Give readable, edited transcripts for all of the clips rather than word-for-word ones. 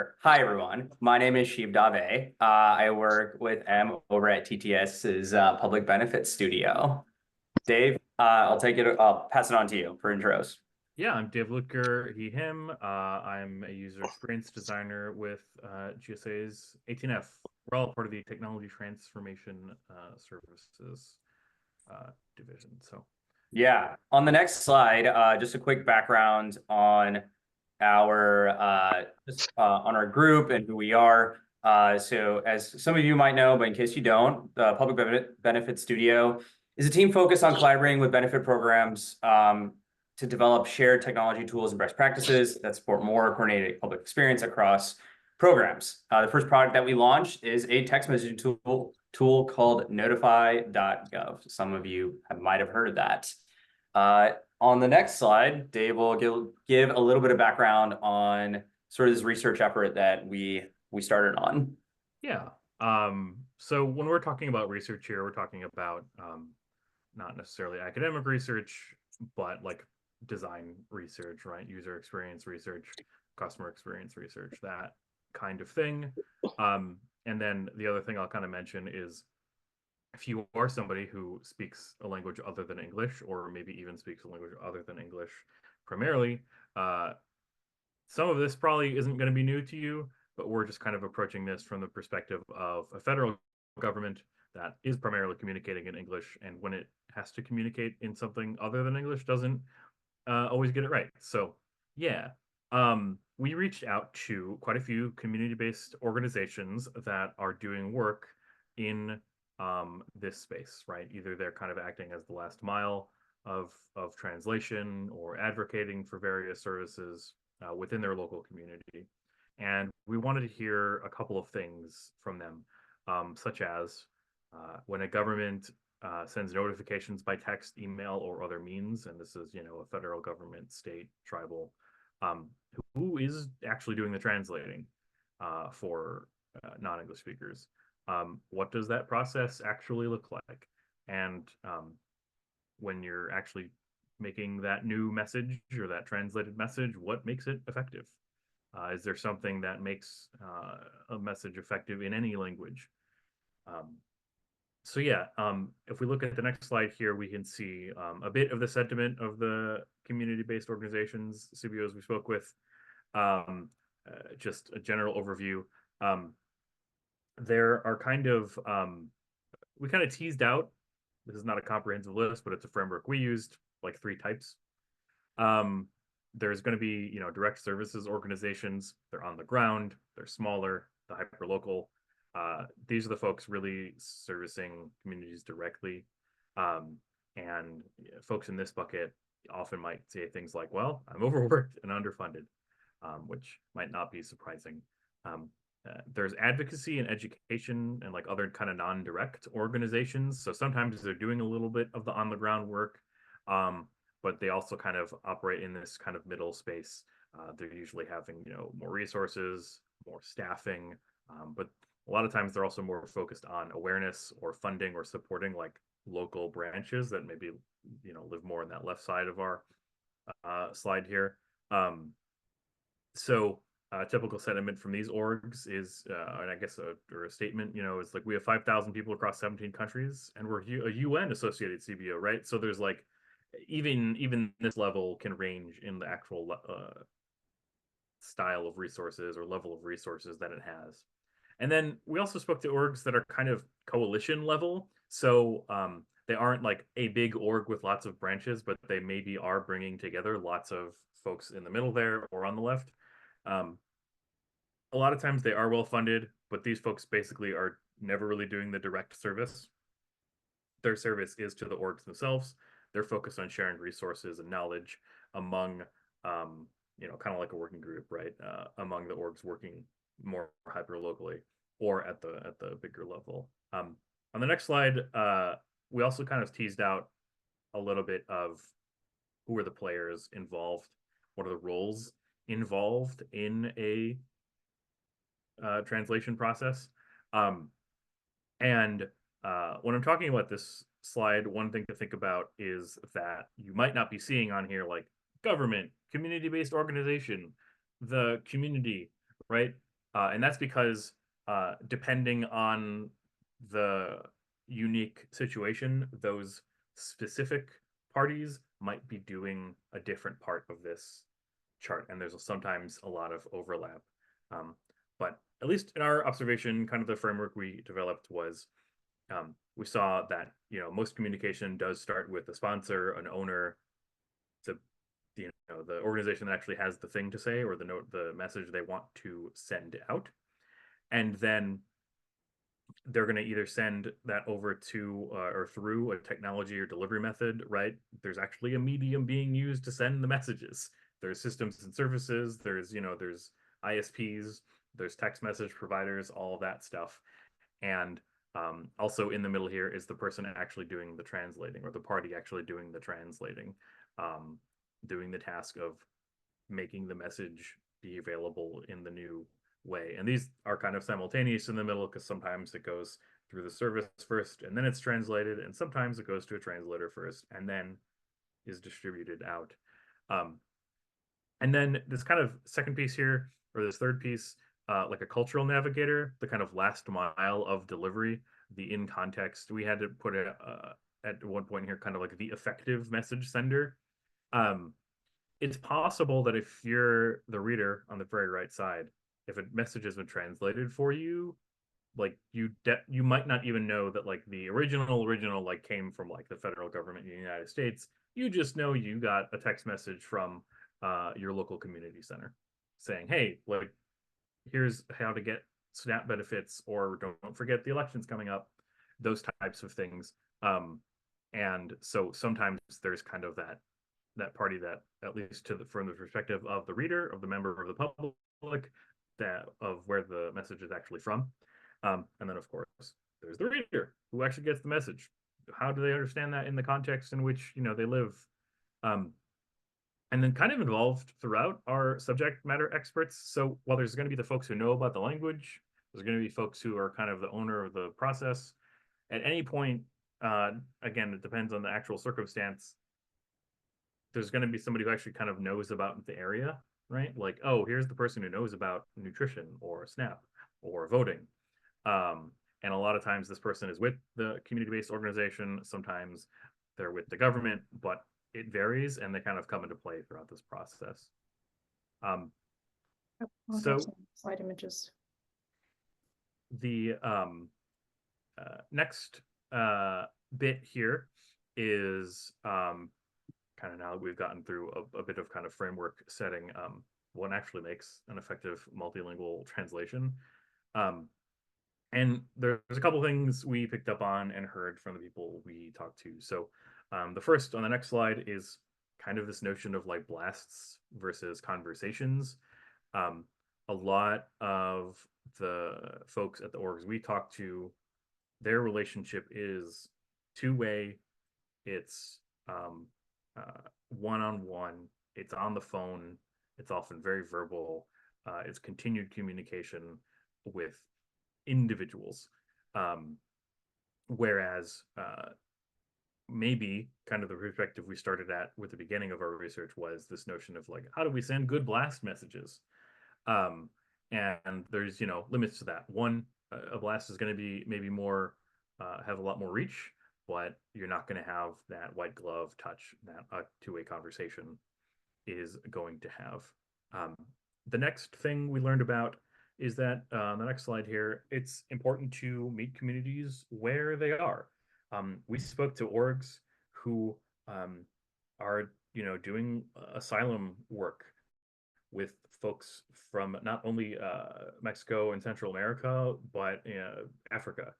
Sure. Hi, everyone. My name is Sheev Davé. I work with M over at TTS's Public Benefits Studio. Dave, I'll pass it on to you for intros. Yeah, I'm Dave Lutker, he, him. I'm a user experience designer with GSA's 18F. We're all part of the Technology Transformation Services division. So, Yeah. On the next slide, just a quick background on our group and who we are. So as some of you might know, but in case you don't, the Benefit Studio is a team focused on collaborating with benefit programs to develop shared technology tools and best practices that support more coordinated public experience across programs. The first product that we launched is a text messaging tool called Notify.gov. Some of you might have heard of that. On the next slide, Dave will give a little bit of background on sort of this research effort that we started on. yeah. So when we're talking about research here, we're talking about not necessarily academic research, but like design research, right? User experience research, customer experience research, that kind of thing. And then the other thing I'll kind of mention is if you are somebody who speaks a language other than English, or maybe even speaks a language other than English primarily, some of this probably isn't going to be new to you, but we're just kind of approaching this from the perspective of a federal government that is primarily communicating in English, and when it has to communicate in something other than English, doesn't always get it right. So, yeah, we reached out to quite a few community-based organizations that are doing work in this space, right? Either they're kind of acting as the last mile of translation or advocating for various services within their local community. And we wanted to hear a couple of things from them, such as when a government sends notifications by text, email, or other means, and this is, a federal government, state, tribal, who is actually doing the translating for non-English speakers? What does that process actually look like? And when you're actually making that new message or that translated message, what makes it effective? Is there something that makes a message effective in any language? So yeah, if we look at the next slide here, we can see a bit of the sentiment of the community-based organizations, CBOs we spoke with, just a general overview. There are we kind of teased out, this is not a comprehensive list, but it's a framework we used, like 3 types. There's going to be, direct services organizations. They're on the ground, they're smaller, the hyperlocal. These are the folks really servicing communities directly. And folks in this bucket often might say things like, well, I'm overworked and underfunded, which might not be surprising. There's advocacy and education and like other kind of non-direct organizations. So sometimes they're doing a little bit of the on-the-ground work, but they also kind of operate in this kind of middle space. They're usually having, more resources, more staffing, but a lot of times they're also more focused on awareness or funding or supporting like local branches that maybe, live more on that left side of our slide here. So typical sentiment from these orgs is, and I guess a statement, is like we have 5,000 people across 17 countries, and we're a UN associated CBO, right? So there's like even this level can range in the actual style of resources or level of resources that it has. And then we also spoke to orgs that are kind of coalition level. So they aren't like a big org with lots of branches, but they maybe are bringing together lots of folks in the middle there or on the left. A lot of times they are well funded, but these folks basically are never really doing the direct service. Their service is to the orgs themselves. They're focused on sharing resources and knowledge among, kind of like a working group, right? Among the orgs working more hyper locally or at the bigger level. On the next slide, we also kind of teased out a little bit of who are the players involved, what are the roles involved in a translation process. And when I'm talking about this slide, one thing to think about is that you might not be seeing on here like government, community-based organization, the community, right? And that's because depending on the unique situation, those specific parties might be doing a different part of this chart, and there's sometimes a lot of overlap. But at least in our observation, kind of the framework we developed was we saw that most communication does start with a sponsor, an owner, the organization that actually has the thing to say or the message they want to send out, and then they're going to either send that over to or through a technology or delivery method, right? There's actually a medium being used to send the messages. There's systems and services. There's ISPs. There's text message providers. All of that stuff, and also in the middle here is the person actually doing the translating, or the party actually doing the translating, doing the task of making the message be available in the new way. And these are kind of simultaneous in the middle, because sometimes it goes through the service first and then it's translated, and sometimes it goes to a translator first and then is distributed out. And then this kind of second piece here, or this third piece, like a cultural navigator, the kind of last mile of delivery, the in context, we had to put it at one point here, kind of like the effective message sender. It's possible that if you're the reader on the very right side, if a message has been translated for you, like you might not even know that like the original like came from like the federal government in the United States. You just know you got a text message from your local community center saying, hey, like here's how to get SNAP benefits, or don't forget the election's coming up, those types of things. And so sometimes there's kind of that party that, at least from the perspective of the reader, of the member of the public, that of where the message is actually from. And then of course there's the reader who actually gets the message. How do they understand that in the context in which they live? And then kind of involved throughout are subject matter experts. So while there's going to be the folks who know about the language, there's going to be folks who are kind of the owner of the process. At any point, again, it depends on the actual circumstance, there's going to be somebody who actually kind of knows about the area, right? Like, oh, here's the person who knows about nutrition or SNAP or voting. And a lot of times this person is with the community-based organization. Sometimes they're with the government, but it varies, and they kind of come into play throughout this process. So slide images. The next bit here is kind of, now that we've gotten through a bit of kind of framework setting, what actually makes an effective multilingual translation. And there's a couple things we picked up on and heard from the people we talked to. So the first on the next slide is kind of this notion of like blasts versus conversations. A lot of the folks at the orgs we talked to, their relationship is two-way. It's one-on-one. It's on the phone. It's often very verbal. It's continued communication with individuals. Whereas maybe kind of the perspective we started at with the beginning of our research was this notion of like, how do we send good blast messages? And there's, limits to that. One, a blast is going to be maybe more, have a lot more reach, but you're not going to have that white glove touch that a two-way conversation is going to have. The next thing we learned about is that on the next slide here, it's important to meet communities where they are. We spoke to orgs who are, doing asylum work with folks from not only Mexico and Central America, but Africa.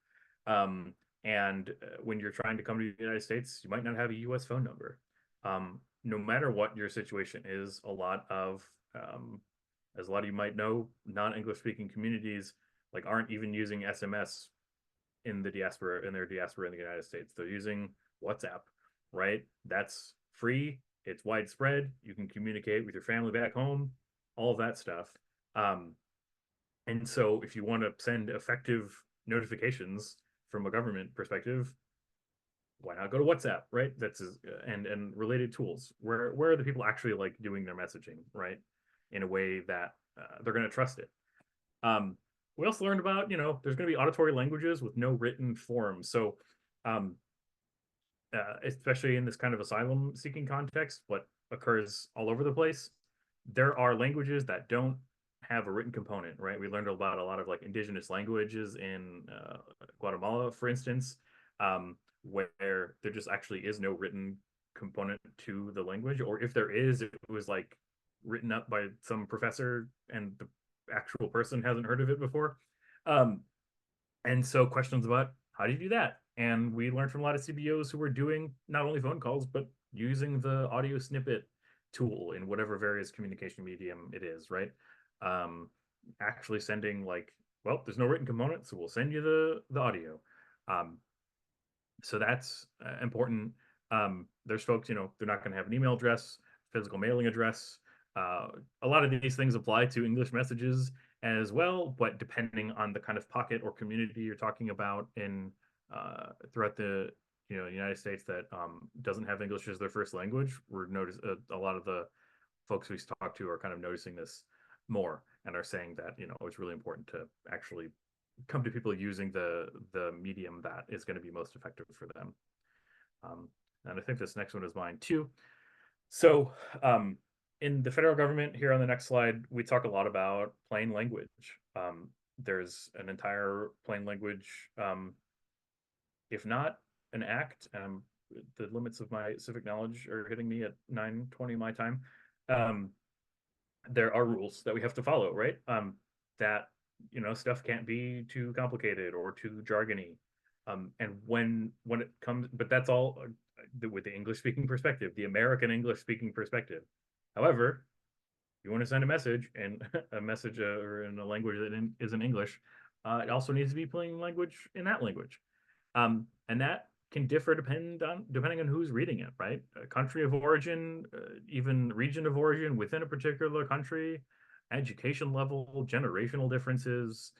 And when you're trying to come to the United States, you might not have a US phone number. No matter what your situation is, a lot of, as a lot of you might know, non-English speaking communities like aren't even using SMS in their diaspora in the United States. They're using WhatsApp, right? That's free. It's widespread. You can communicate with your family back home, all of that stuff. And so if you want to send effective notifications from a government perspective, why not go to WhatsApp, right? That's and related tools. Where are the people actually like doing their messaging, right? In a way that they're going to trust it. We also learned about, there's going to be auditory languages with no written form. So, um, especially in this kind of asylum seeking context, what occurs all over the place, there are languages that don't have a written component, right? We learned about a lot of like indigenous languages in Guatemala, for instance, where there just actually is no written component to the language, or if there is, it was like written up by some professor and the actual person hasn't heard of it before. Um, and so questions about how do you do that? And we learned from a lot of CBOs who were doing not only phone calls, but using the audio snippet tool in whatever various communication medium it is, right? Um, Actually sending like, well, there's no written component, so we'll send you the audio. Um, so that's important. There's folks, they're not going to have an email address, physical mailing address. A lot of these things apply to English messages as well, but depending on the kind of pocket or community you're talking about in throughout the United States that doesn't have English as their first language, we're notice a lot of the folks we talk to are kind of noticing this more and are saying that it's really important to actually come to people using the medium that is going to be most effective for them. And I think this next one is mine too. So in the federal government, here on the next slide, we talk a lot about plain language. There's an entire plain language, if not an act, the limits of my civic knowledge are hitting me at 9:20 my time. There are rules that we have to follow, right? That stuff can't be too complicated or too jargony. And when it comes, but that's all with the English speaking perspective, the American English speaking perspective. However, you want to send a message and a message or in a language that isn't English, it also needs to be plain language in that language. And that can differ depending on who's reading it, right? A country of origin, even region of origin within a particular country, education level, generational differences.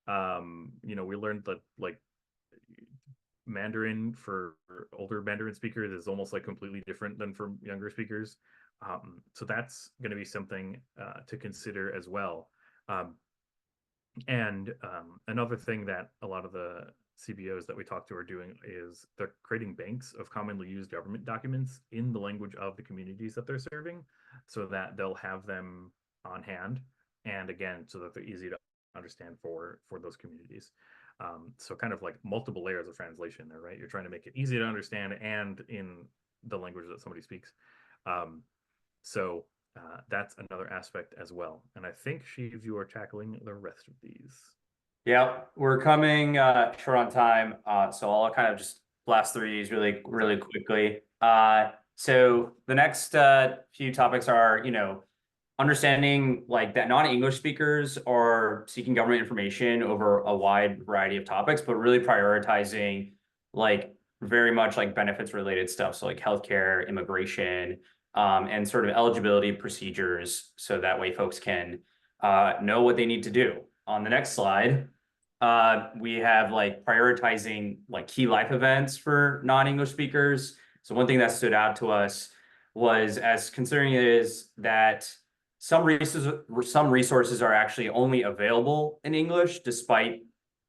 We learned that like Mandarin for older Mandarin speakers is almost like completely different than for younger speakers. So that's going to be something to consider as well. And another thing that a lot of the CBOs that we talk to are doing is they're creating banks of commonly used government documents in the language of the communities that they're serving so that they'll have them on hand. And again, so that they're easy to understand for those communities. So kind of like multiple layers of translation there, right? You're trying to make it easy to understand and in the language that somebody speaks. So that's another aspect as well. And I think, Sheev, you are tackling the rest of these. Yeah, we're coming short on time, so I'll kind of just blast through these really quickly. So the next few topics are, understanding like that non-English speakers are seeking government information over a wide variety of topics, but really prioritizing like very much like benefits related stuff. So like healthcare, immigration, and sort of eligibility procedures. So that way folks can know what they need to do. On the next slide, we have like prioritizing like key life events for non-English speakers. So one thing that stood out to us was as considering it is that some resources are actually only available in English, despite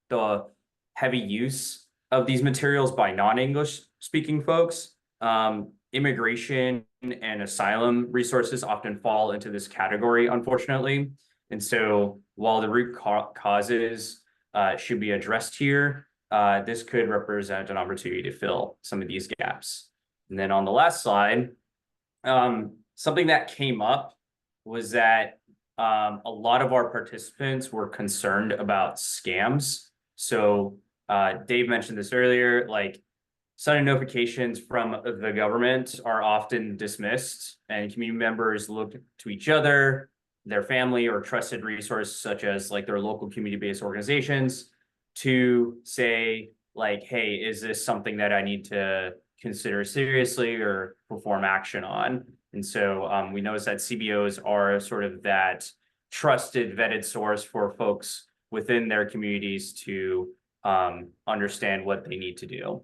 the heavy use of these materials by non-English speaking folks. Immigration and asylum resources often fall into this category, unfortunately. And so while the root causes should be addressed here, this could represent an opportunity to fill some of these gaps. And then on the last slide, something that came up was that a lot of our participants were concerned about scams. So Dave mentioned this earlier, like sudden notifications from the government are often dismissed and community members look to each other, their family or trusted resources such as like their local community-based organizations to say like, hey, is this something that I need to consider seriously or perform action on? And so we notice that CBOs are sort of that trusted vetted source for folks within their communities to understand what they need to do.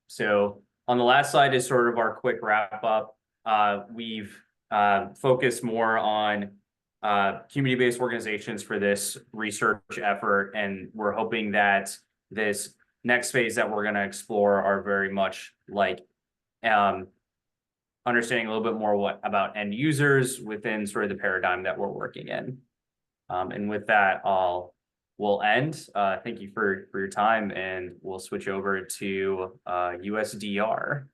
So on the last slide is sort of our quick wrap up. We've focused more on community-based organizations for this research effort, and we're hoping that this next phase that we're going to explore are very much like understanding a little bit more about end users within sort of the paradigm that we're working in. And with that, we'll end. Thank you for your time, and we'll switch over to USDR.